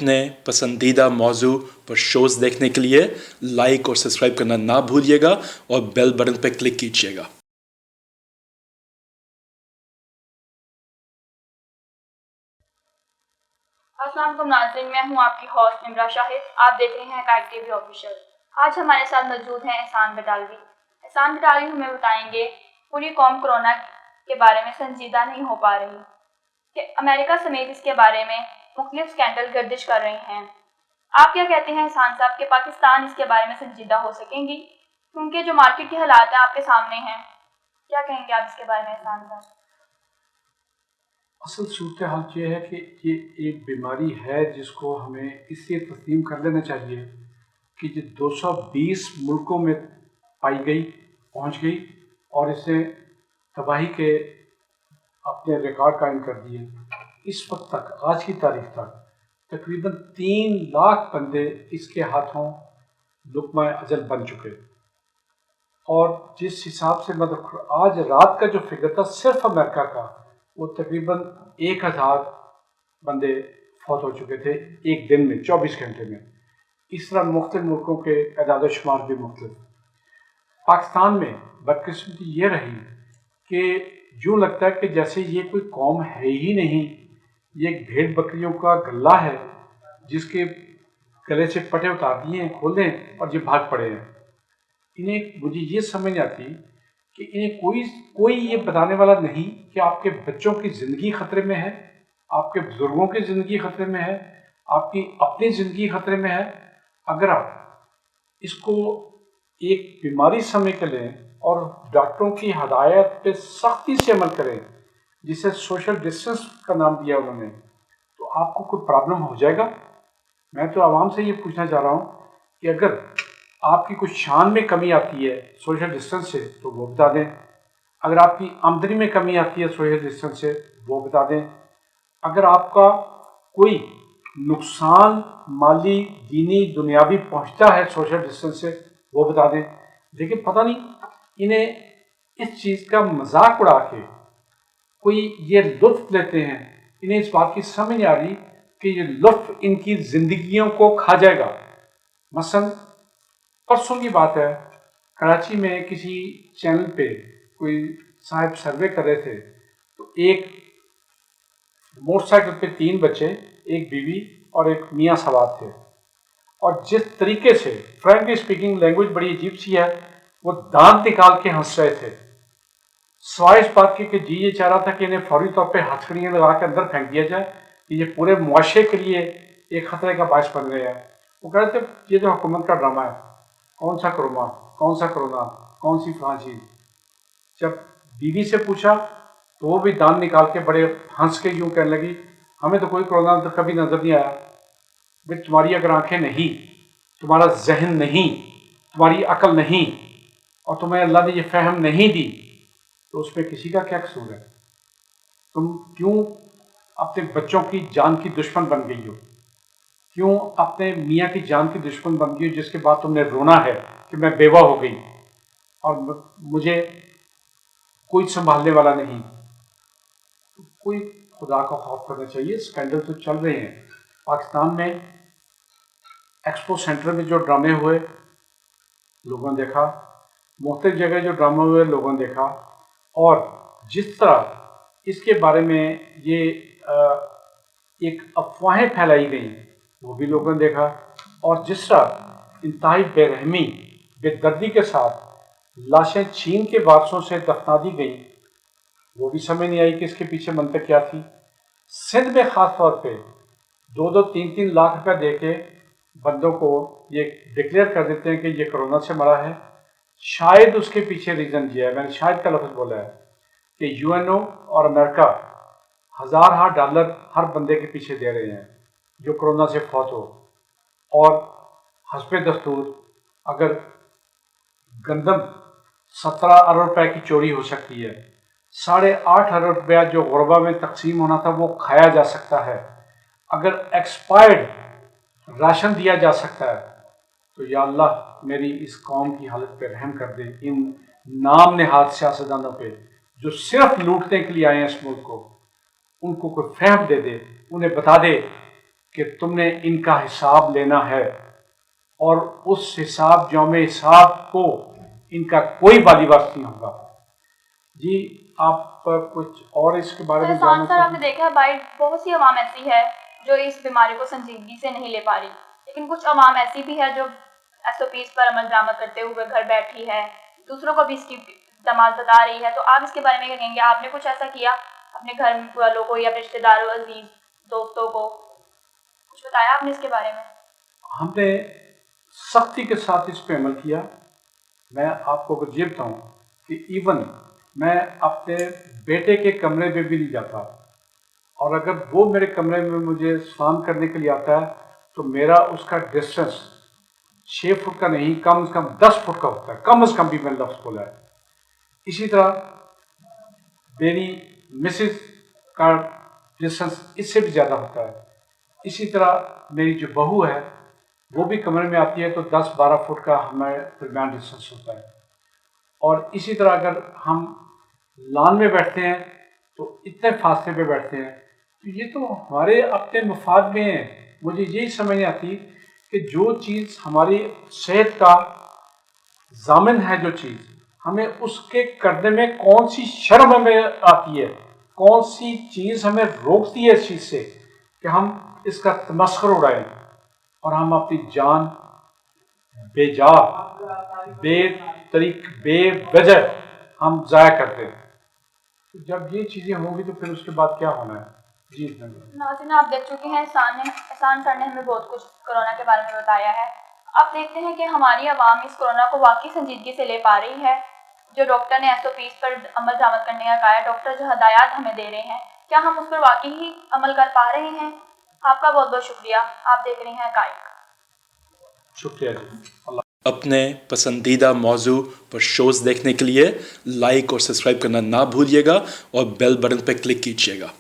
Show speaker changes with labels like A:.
A: अपने पसंदीदा मौजू पर शोज़ देखने के लिए लाइक और सब्सक्राइब करना ना भूलिएगा और बेल बटन पर क्लिक कीजिएगा।
B: अस्सलाम वालेकुम नाज़रीन, मैं हूं आपकी होस्ट इमरान शाहिद। आप देख रहे हैं काइट टीवी ऑफिशियल। आज हमारे साथ मौजूद हैं एहसान बटालवी। एहसान बटालवी हमें बताएंगे पूरी कौम कोरोना के बारे में संजीदा नहीं हो पा रही कि अमेरिका समेत इसके बारे में मुख्तलिफ स्कैंडल गर्दिश कर रहे हैं। आप क्या कहते हैं एहसान साहब कि पाकिस्तान इसके बारे में संजीदा हो सकेंगी, क्योंकि जो मार्केट के हालात हैं आपके सामने हैं? क्या कहेंगे आप इसके बारे में एहसान साहब?
C: असल सूरत हाल ये है कि ये एक बीमारी है जिसको हमें इसलिए तस्लीम कर लेना चाहिए कि ये 220 मुल्कों में पाई गई, पहुंच गई और इसने तबाही के अपने रिकॉर्ड कायम कर दिए। इस वक्त तक, आज की तारीख तक तकरीबन 3 लाख बंदे इसके हाथों लुक़मा अजल बन चुके। और जिस हिसाब से मतलब आज रात का जो फिगर था सिर्फ अमेरिका का, वो तकरीबन 1000 बंदे फौत हो चुके थे एक दिन में, 24 घंटे में। इस तरह मुख्तलिफ मुल्कों के अदाद शुमार भी मुख्तलिफ। पाकिस्तान में बदकिस्मती ये रही कि यूँ लगता है कि जैसे ये कोई कौम है ही नहीं, ये एक भेड़ बकरियों का गला है जिसके गले से पटे उतार दिए हैं, खोलें और ये भाग पड़े हैं। इन्हें, मुझे ये समझ नहीं आती कि इन्हें कोई ये बताने वाला नहीं कि आपके बच्चों की ज़िंदगी ख़तरे में है, आपके बुज़ुर्गों की ज़िंदगी ख़तरे में है, आपकी अपनी ज़िंदगी ख़तरे में है। अगर आप इसको एक बीमारी समझ के लें और डॉक्टरों की हदायत पे सख्ती से अमल करें, जिसे सोशल डिस्टेंस का नाम दिया उन्होंने, तो आपको कोई प्रॉब्लम हो जाएगा। मैं तो आवाम से ये पूछना चाह रहा हूँ कि अगर आपकी कुछ शान में कमी आती है सोशल डिस्टेंस से तो वो बता दें। अगर आपकी आमदनी में कमी आती है सोशल डिस्टेंस से, वो बता दें। अगर आपका कोई नुकसान माली, दीनी, दुनियावी पहुंचता है सोशल डिस्टेंस से, वो बता दें। लेकिन पता नहीं इन्हें इस चीज़ का मजाक उड़ा के कोई ये लुत्फ लेते हैं। इन्हें इस बात की समझ नहीं आ रही कि ये लुत्फ इनकी ज़िंदगियों को खा जाएगा। मसलन परसों की बात है, कराची में किसी चैनल पे कोई साहब सर्वे कर रहे थे, तो एक मोटरसाइकिल पे 3 बच्चे, एक बीवी और एक मियाँ सवार थे। और जिस तरीके से, फ्रैंकली स्पीकिंग, लैंग्वेज बड़ी अजीब सी है, वो दांत निकाल के हंस रहे थे, सवाए इस बात की कि जी ये चाह रहा था कि इन्हें फौरी तौर पे हथकड़ियाँ लगा के अंदर फेंक दिया जाए कि ये पूरे मुआशरे के लिए एक खतरे का बायस बन गए हैं। वो कह रहे थे ये जो हुकूमत का ड्रामा है, कौन सा कोरोना, कौन सा कोरोना, कौन सी फलां चीज़। जब बीवी से पूछा तो वो भी दांत निकाल के बड़े हंस के यूँ कहने लगी, हमें तो कोई कोरोना तो कभी नजर नहीं आया। भाई तुम्हारी अगर आंखें नहीं, तुम्हारा जहन नहीं, तुम्हारी अकल नहीं, और तुम्हें अल्लाह ने ये फहम नहीं दी, तो उसमें किसी का क्या कसूर है? तुम क्यों अपने बच्चों की जान की दुश्मन बन गई हो? क्यों अपने मियाँ की जान की दुश्मन बन गई हो, जिसके बाद तुमने रोना है कि मैं बेवा हो गई और मुझे कोई संभालने वाला नहीं? तो कोई खुदा का खौफ करना चाहिए। स्कैंडल तो चल रहे हैं पाकिस्तान में। एक्सपो सेंटर में जो ड्रामे हुए लोगों ने देखा, मुख्तलिफ जगह जो ड्रामे हुए लोगों ने देखा, और जिस तरह इसके बारे में ये एक अफवाहें फैलाई गई वो भी लोगों ने देखा, और जिस तरह इंतहाई बेरहमी, बेदर्दी के साथ लाशें चीन के वारसों से दफना दी गई, वो भी समझ नहीं आई कि इसके पीछे मंतक क्या थी। सिंध में ख़ास तौर पे 2-2, 3-3 लाख रुपये दे के बंदों को ये डिक्लेयर कर देते हैं कि ये कोरोना से मरा है। शायद उसके पीछे रीज़न ये है, मैंने शायद का लफ्ज़ बोला है, कि यूएनओ और अमेरिका $1000 हर बंदे के पीछे दे रहे हैं जो कोरोना से फौत हो। और हस्बे दस्तूर अगर गंदम 17 अरब रुपए की चोरी हो सकती है, 8.5 अरब रुपया जो गुरबा में तकसीम होना था वो खाया जा सकता है। अगर एक्सपायर्ड राशन दिया जा सकता है, तो या अल्लाह मेरी इस कौम की हालत पे रहम कर दे। इन नाम नहाद सियासतदानों पे जो सिर्फ लूटने के लिए आए हैं इस मुल्क को, उनको कोई फहम दे दे, उन्हें बता दे کہ تم نے ان کا حساب لینا ہے اور اس حساب یوم حساب کو ان کا کوئی بالی واس نہیں ہوگا۔ جی آپ کچھ اور اس کے بارے میں
B: احسان سر، آپ نے دیکھا ہے بھائی بہت سی عوام ایسی ہے جو اس بیماری کو سنجیدگی سے نہیں لے پا رہی، لیکن کچھ عوام ایسی بھی ہے جو ایس او پیز پر عمل درآمد کرتے ہوئے گھر بیٹھی ہے، دوسروں کو بھی اس کی اقدامات بتا رہی ہے۔ تو آپ اس کے بارے میں کیا کہیں گے؟ آپ نے کچھ ایسا کیا اپنے گھر والوں کو یا رشتے داروں، عزیز دوستوں کو؟ کچھ بتایا آپ نے اس کے بارے میں؟
C: ہم نے سختی کے ساتھ اس پہ عمل کیا۔ میں آپ کو اگر یہ بتاؤں کہ ایون میں اپنے بیٹے کے کمرے میں بھی نہیں جاتا، اور اگر وہ میرے کمرے میں مجھے سلام کرنے کے لیے آتا ہے تو میرا اس کا ڈسٹینس 6 فٹ کا نہیں، کم از کم 10 فٹ کا ہوتا ہے، کم از کم بھی میں لفظ بولا ہے۔ اسی طرح میری مسز کا ڈسٹینس اس سے بھی زیادہ ہوتا ہے۔ اسی طرح میری جو بہو ہے وہ بھی کمرے میں آتی ہے تو 10-12 فٹ کا ہمارے درمیان ڈسٹینس ہوتا ہے۔ اور اسی طرح اگر ہم لان میں بیٹھتے ہیں تو اتنے فاصلے پہ بیٹھتے ہیں، تو یہ تو ہمارے اپنے مفاد میں ہے۔ مجھے یہی سمجھ نہیں آتی کہ جو چیز ہماری صحت کا ضامن ہے، جو چیز ہمیں اس کے کرنے میں کون سی شرم ہمیں آتی ہے، کون سی چیز ہمیں روکتی ہے اس چیز سے کہ ہم اس کا تمسخر اڑائیں اور ہم اپنی جان بے جا بے وجہ ہم ضائع کرتے ہیں۔ جب یہ چیزیں ہوں گی تو پھر اس کے بعد کیا ہونا ہے؟ جی
B: ناظرین، آپ دیکھ چکے ہیں احسان سر نے ہمیں بہت کچھ کورونا کے بارے میں بتایا ہے۔ آپ دیکھتے ہیں کہ ہماری عوام اس کورونا کو واقعی سنجیدگی سے لے پا رہی ہے؟ جو ڈاکٹر نے ایس او پیز پر عمل درآمد کرنے کا کہا ہے، ڈاکٹر جو ہدایات ہمیں دے رہے ہیں، کیا ہم اس پر واقعی ہی عمل کر پا رہے ہیں؟ آپ کا بہت بہت شکریہ۔ آپ دیکھ رہے ہیں حقائق۔
C: شکریہ جی، اللہ
A: اپنے پسندیدہ موضوع پر شوز دیکھنے کے لیے لائک اور سبسکرائب کرنا نہ بھولیے گا اور بیل بٹن پہ کلک کیجیے گا۔